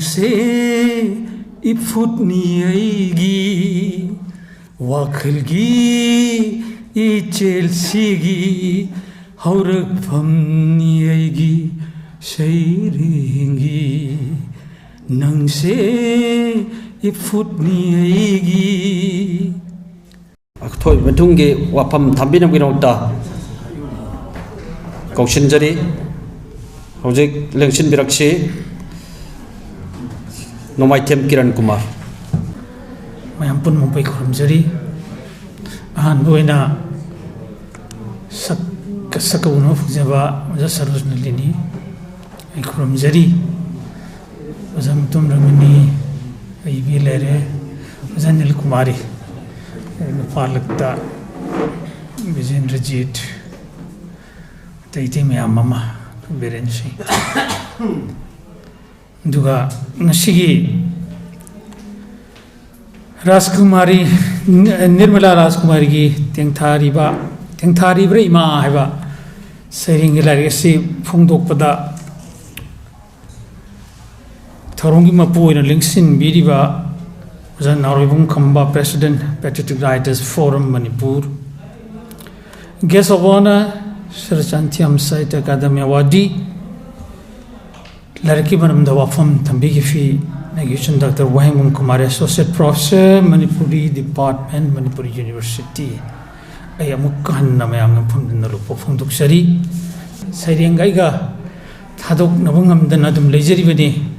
nangse ifutni aigi wakhalgi ichelsigi haurakphamni aigi seirengi nangse ifutni aigi thoi mathungge wafam thambinam ginokta kaushinjari hojik lengshin birakshi Nongmaithem Kirankumar mayam pun mumpai khurumjari ahan boina sakauno fujaba ja sarujnalini ai khurumjari azam tum ramani ai bilere zanil kumari Nupalakta Vijendrajit Taiti Maya Mama Berenshi Duga Nashigi Rajkumari Nirmala Rajkumari ki Tengtharibra ima haiba seireng lairik phongba thorongi mapu ina lingsin biriba Khamba President Patriotic Writers Forum Manipur Guest of Honor Sahitya Akademy Awadi Lariki Manam Dawafam Tambigi Fi Negation Dr. Nongmaithem Associate Professor Manipuri Department Manipuri University Ayamuk Khanna Mayang Pundalupo Funduk Sari Seireng Gaiga Thadok Nabungam Danadum Lejeri Beni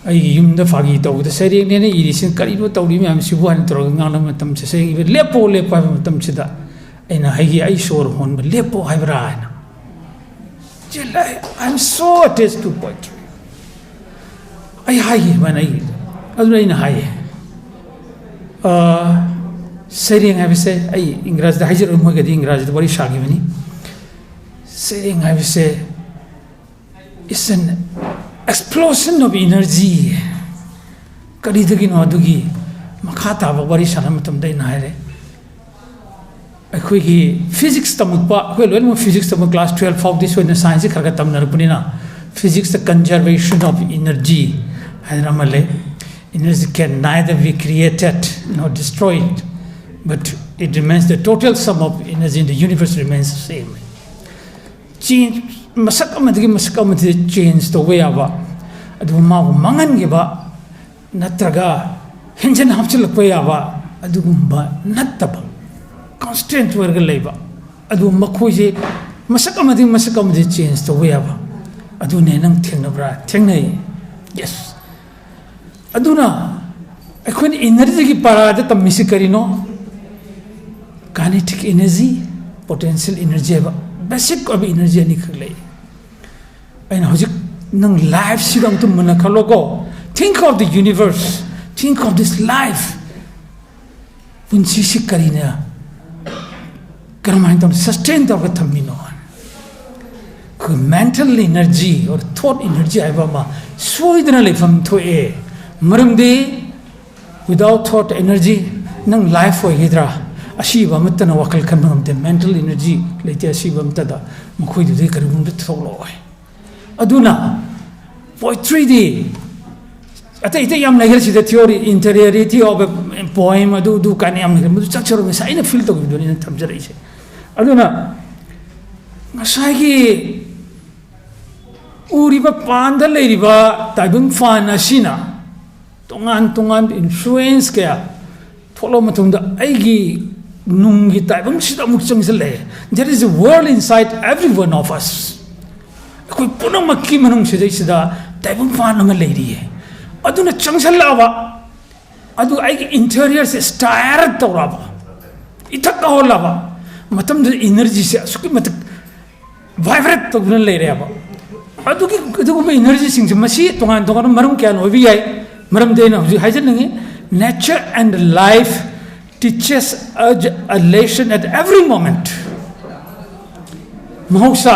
yumda fagi tau the seireng ne irisin karino tawri me am sibuan tro ngana matam se sei lepo matam sida ena hagi ai sor hon lepo haibra na jela I'm so attached to poetry ai hagi manai alrai na hai seireng have say ai ingraz da hajer mo gadi ingraz da bari shagi bani seireng have say is an explosion of energy kadidagi no adugi makhata ba bari sanam tum dai naire akhui gi physics tamukpa khoi loi mo physics tam class 12 of this one science kharga tam nar punina physics the conservation of energy hadramale energy can neither be created nor destroyed but it remains the total sum of energy in the universe remains the same change masak amadi change the way aba adu ma mangan ge ba natraga henjen hapchil ko ya ba adu gumba nattaba constant warga leiba adu makhoi je masak amadi change the way aba adu ne nang thengnabra thengnai yes aduna ekhon energy ki parada tamisi karino kinetic energy potential energy ba basic of energy ni khlei and hojik nang life sidang tum mana khalogo think of the universe think of this life punchi sikarina karamain tam sustain the thamino ku mental energy or thought energy aiba ma soidana lefam thoe maramde without thought energy nang life ho hidra ashiba matana wakal khanam de mental energy leite ashiba matada mkhoi de karibum de tholo aduna poetry di ata ite yam lager si the theory interiority of a poem adu du kan yam lager mudu chacharo me sai na feel to do ni thamjara ise aduna ngasai gi uriba panda leiriba taibung fan asina tongan influence kya tholo matunda aigi nungi taibung sida mukchang sele there is a world inside every one of us koi punang makki manung sidai sida taibung fan ma leiri aduna changsalla adu ai interior se stir tawraba ithak holaba matam de energy se suki mat vibrate to gun leire aba adu ki energy sing masi tongan marum kya no bi ai maram de na hajan nature and life teaches us a lesson at every moment mahausa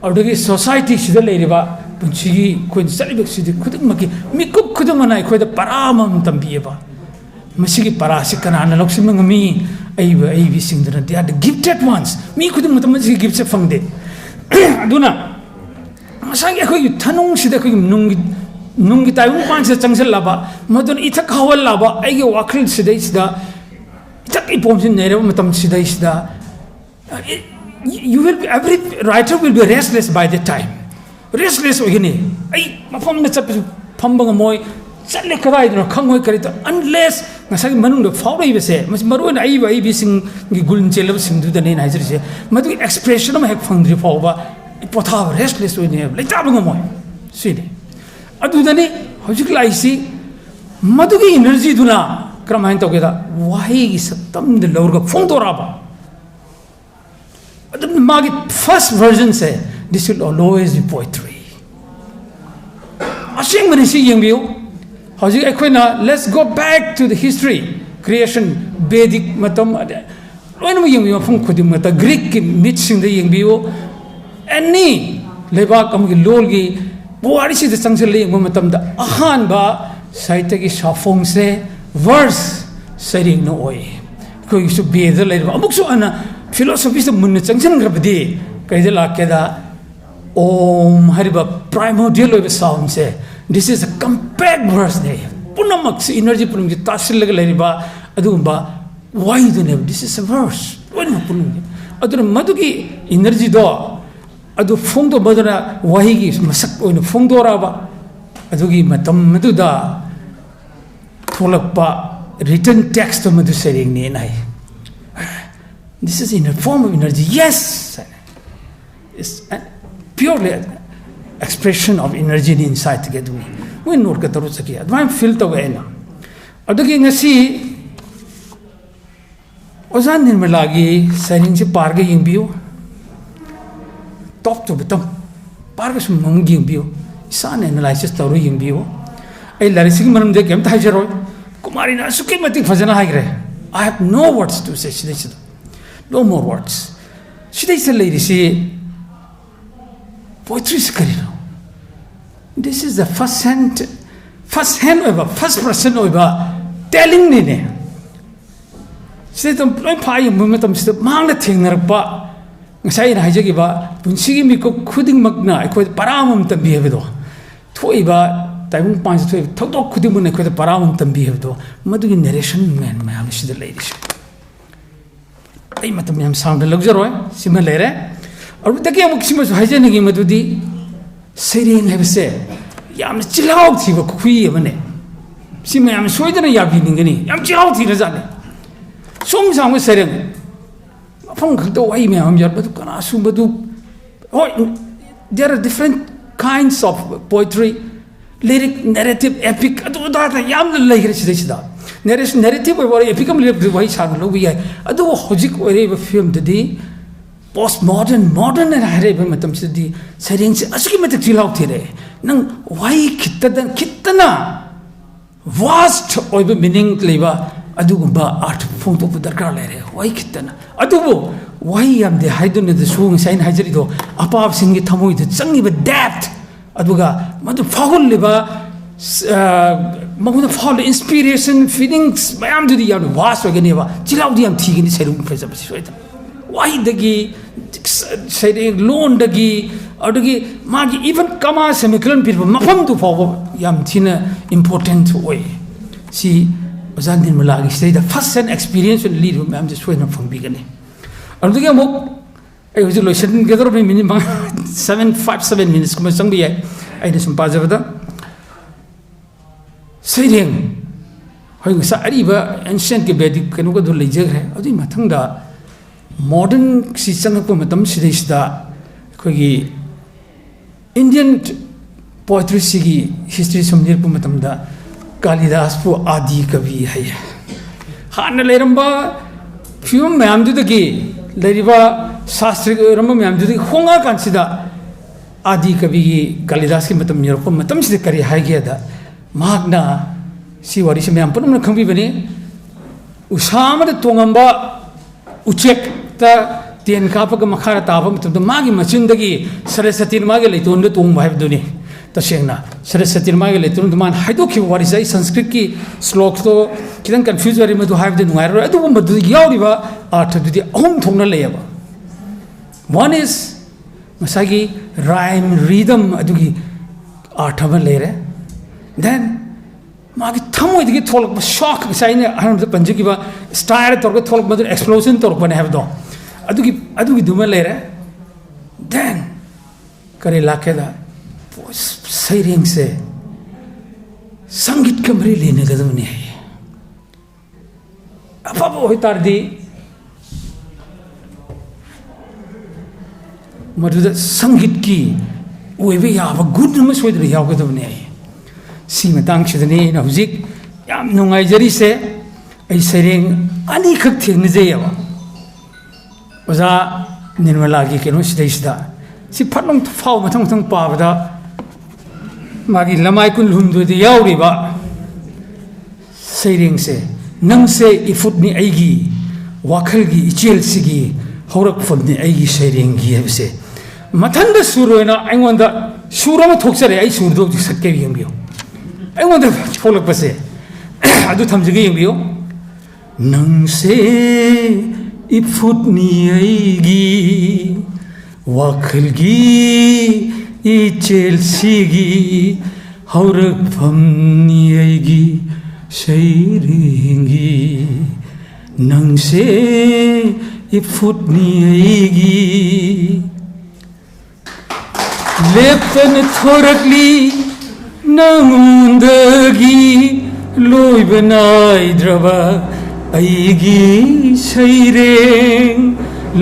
adugi society sida leiriba punchigi koin salibek sidi khuduk maki mikup khudumana khoida paramam tambieba masigi parasi kanana loksim ngami aibi singdana they are the gifted ones mi khudum matamasi gifts fangde aduna masagi khoi thanung sida khoi nungi taibung pan se changsel laba madun ithak hawal laba aige wakhil sidai sida ithak ipom sin nere matam sidai sida you will be, every writer will be restless by the time restless ogini ai mafam na chap phambang moy challe karai no khangoi kari to unless ngasai manung do fauroi bese mas maru na ai bai bi sing gi gulun chelab sing du da nei nai se madu expression ma hek phangdri fawba potha restless ogini lai tabang moy sini adu dani hojik lai si madu gi energy duna kramain to geda wahi gi satam de lorga phong to raba adu magi first version say this will always be poetry asing mani si yeng biu hojik ekhoina let's go back to the history creation vedic matam loina yeng biu phong khodim mata greek ki myth sing de yeng biu any leba kam gi lol gi buari si de changsel le yeng matam da ahan ba sahitya ki safong se verse seireng no oi koi su be de le amuk su ana philosophy se mun changchen grabdi kaide la keda om hariba primordial of sound se this is a compact verse there punamak energy punum ji tasil lag leriba adumba why do ne this is a verse when punum adun madugi energy do adu phongdo badara wahi gi masak oina phongdora ba adugi matam maduda tholakpa written text madu seireng ne nai this is in a form of energy yes it's purely expression of energy inside together we know ka taru saki advan feel to ena adugi ngasi ozan nirmala gi seireng se parga yingbiu top to bottom parga sum mong yingbiu isan analysis taru yingbiu ai larisi gi manam de kem thai jaro kumari na suki mati fajana haigre I have no words to say shidai no more words shidai se lairisi poetry karino this is the first hand over first person over telling ni ne se tom ploi phai mu matam se mangna thengnar ba ngasai na haijagi ba punsi gi mi ko khuding magna ai paramam tambi hebedo thoi ba taibung panj thoi thok khuding mun ai paramam tambi hebedo madugi narration man mayam sida lairisi ai matam yam sound luxury sima lere aru taki amuk sima haijani gi madudi seireng hebse yam chilaw thi ba khui amane sima yam soidana yabi ningani yam chilaw thi rajane som sang seireng phong khto ai me am yar badu kana su badu oh there are different kinds of poetry lyric narrative epic adu da yam laigre sida narrative or epic am lyric wai sang lo bi adu hojik ore ba film de postmodern modern and hare matam sidi seireng se asiki matak chilaw thire nang why kitana vast oiba meaning leba adugumba art phongto darkar lere why kitana adubo why am de haidun de sung sign hajari do apap singi thamoi de changi ba depth aduga madu fagul leba maguna fall inspiration feelings mayam du di yam vast ogani ba chilaw di am thigini seireng phesa ba soita why dagi seireng loan dagi adugi magi even kama semicolon pir mafam tu faw yam thina important way si ozan din malagi stay the first hand experience and lead am just when from beginning adugi mo ai hoji lotion gather me minimum 757 minutes kuma sang bi ai de sum pajabada seireng hoi sa ariba ancient ke vedic kanu ko du leijagre adu mathang da modern si changakpa matam sidai sida khoi Indian poetry sigi history somnir pu matam da Kalidas pu adi kavi hai Khanna leramba film mayam du dagi leriba shastri ramba mayam du dagi honga kansida adi kavi Kalidas ki matam yer pu matam sida kari hai ge da magna si wari se mayam punam khangbi bani usama da tongamba uchek ta ten kapaga makhara tabam to magi machindagi sarasati magi leiton de tung bhai duni ta sengna sarasati magi leiton man haido ki wari sai sanskrit ki slok to kidan confuse wari madu have de nuai ro adu madu yauri ba art de om thongna leyaba one is masagi rhyme rhythm adugi art ba lere then magi thamoi digi tholak shock saine hanam panji ki ba style torka tholak madu explosion tork bane have do adugi duma lere then kare lakhe da seireng se संगीत कमरे लेने का तो नहीं है अब वो तार दी मधुर संगीत की वो भी यहाँ पर गुड नमः सोच रही है तो नहीं है सीमा तांग चुदने ना हुजिक याम नुंगाई जरी से ऐसे रेंग अनी खब थे नज़े यावा वज़ा निर्मला की केनो सिद्धा सी फटलों फाव मतंग पावदा मागी लमाई कुन लुंदु दे यावरिबा सेरिंग से नंग से इफुटनी आईगी वाखलगी इचेल सिगी हौरक फुटनी आईगी सेरिंग गी हबसे मथंद सुरोना आइंगोंदा सुरमा थोक्सरे आई सुरदो सक्के यंबियो आइंगोंदा फोलक बसे अदु थमजिगे यंबियो नंग से इफुटनी आईगी वाखलगी इचेल सिगी हौरक फमनी आईगी सेरिंगी नंग से इफुटनी आईगी लेपन थोरकली नंगुंदगी लोई बनाई द्रवा आईगी सेरेंग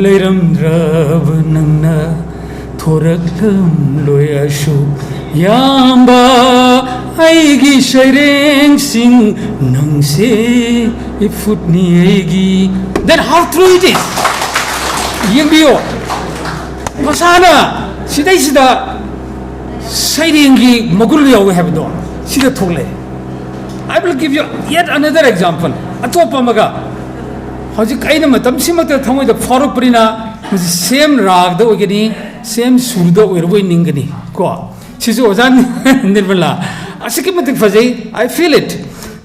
लेरम द्रव नंगना थोरकलम लोयाशु याम्बा आईगी सेरेंग सिंग नंग से इफुटनी आईगी then how true it is यंबियो मसाना सिदा सेरेंगी मगुल यावे हैबदो सिदा थोले I will give you yet another example अतोपा मगा हजिक आइना मतम सिमते थमोइदा फरक परिना सेम राग दो ओगनी सेम सुर दो ओरबोय निंगनी को सिजो ओजान निर्मला असके मतिक फजै I feel it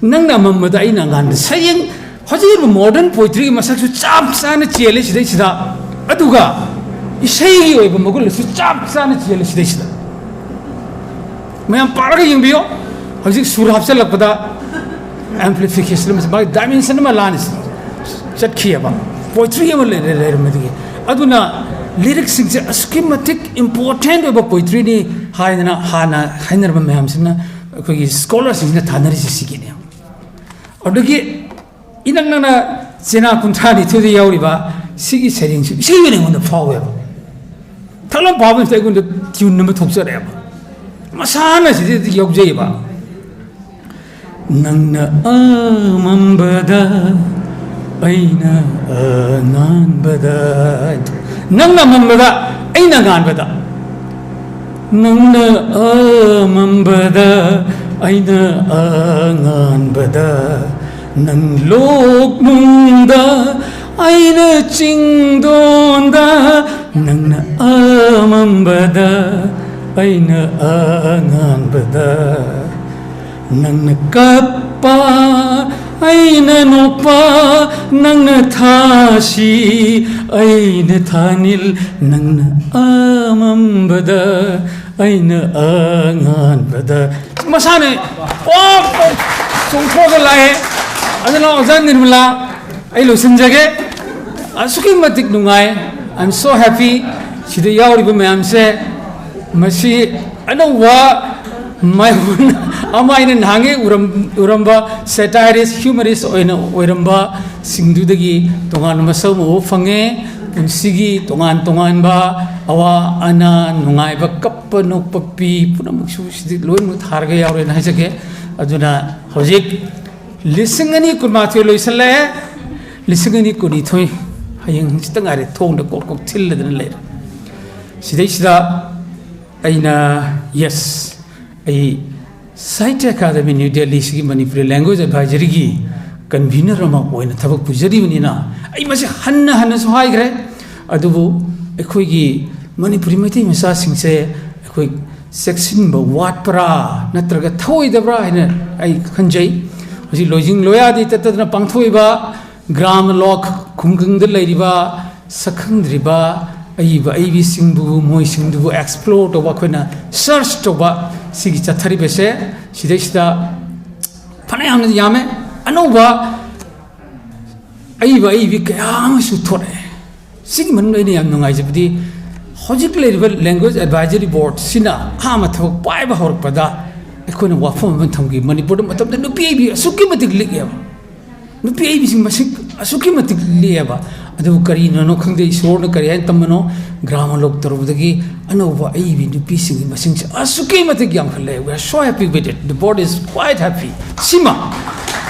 नंग ना ममदा आइना गान सयंग हजिर मॉडर्न पोएट्री मसक चाप साने चेले सिदै सिदा अदुगा इसैगी ओइब मगुल सु चाप साने चेले सिदै सिदा मयम पारगा यंबियो हजिक सुर हापचलकपदा एम्प्लिफिकेशन में बाय डायमेंशन में लानिस चटखियाबा पोएट्री अमा लेरमदगी अदुना लिरिक्स सिंगसे अस्कीमेटिक इंपोर्टेंट ओइब पोएट्री नि हाइना हाना हाइनरबा मैमसिना अखोगी स्कॉलर्स सिंगना थानरी सिगिने अदुगी इनंगना जेना कुंथानि थुदि यावरिबा सिगी सेरिंग सिगिने गुन फावेबा थालम पाबन से गुन ट्यून नम थोक्सरेबा मसाना सिदि योगजेबा नंगना अमंबदा अइना अनानबदा नंगना ममबदा अइना गानबदा नंगना अमंबदा अइना अनानबदा नंग लोक मुंदा अइना चिंगदोंदा नंगना अमंबदा अइना अनानबदा नंगना कप्पा अइना नोपा नंगना थासी अइना थानिल नंगना अमंबदा अइना अनानबदा मसाने ओ सोंथोगा लाए अदना ओजान निर्मला आई लोसनजगे असुकी मतिक नुंगाई आई एम सो हैप्पी सिदा यावरिबा मैम से मसी अनवा माइहुन अमाइना नांगे उरंबा सैटायरिस्ट ह्यूमरिस्ट ओइरंबा सिंगदुदगी तोंगान मसौ मो फंगे पुंसिगी तोंगान तोंगानबा अवा अना नुंगाइबा कप्प नोकपपी पुनमुसु सिदि लोइमु थारगे यावरे नाइजगे अदुना होजिक लिसिंगनी कुमाथि लोइसले लिसिंगनी कुनिथोय हयंग सितंगारे थोंद कोक कोक थिल्लदन ले सिदैसिदा अइना यस आई साहित्य अकादमी न्यू दिल्ली सिगी मणिपुरी लैंग्वेज एडवाइजरी की कन्वीनर अमा ओइना थबक पुजरीबनिना आई मसे हन्ना हन्ना सो हाइग्रे अदुबु अखोइगी मणिपुरी मैथै मसा सिंगसे अखोइ सेक्शन ब वाटपरा नत्रगा थोइदब्रा हैना आई खंजै हजि लॉजिंग लोयादि ततदना पांथोइबा ग्राम लॉक खुंगंग लैरिबा सखंद्रिबा अइबा अइबि सिंगबु मोइ सिंगबु एक्सप्लोर तोबा खोना सर्च तोबा Sigi Tengtharibra Sideshida Panayam Yame, Anova Aiva Vikayam Sutore. Sigmund Medium Nongmaithem Hojik Language Advisory Board Sina Hamato Bible Horpada. I couldn't walk from Tangi, Manipur, but the Nupi, Sukimatic Liava. Nupi is a Sukimatic Liava. Adu Karina no Kande Sorno Kariantamano, Grama looked over the gay, and over Avi, Nupi singing my sings. A Sukimatic young fellow, we are so happy with it. The board is quite happy. Sima.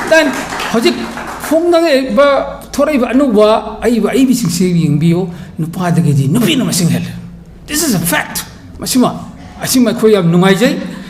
Then Hojik phongba Toreba Anuba, Aiva Avi singing bio, Nupa the Gedi, Nupino Masing. This is a fact. Masima. I see my Koyam Nongmaithem.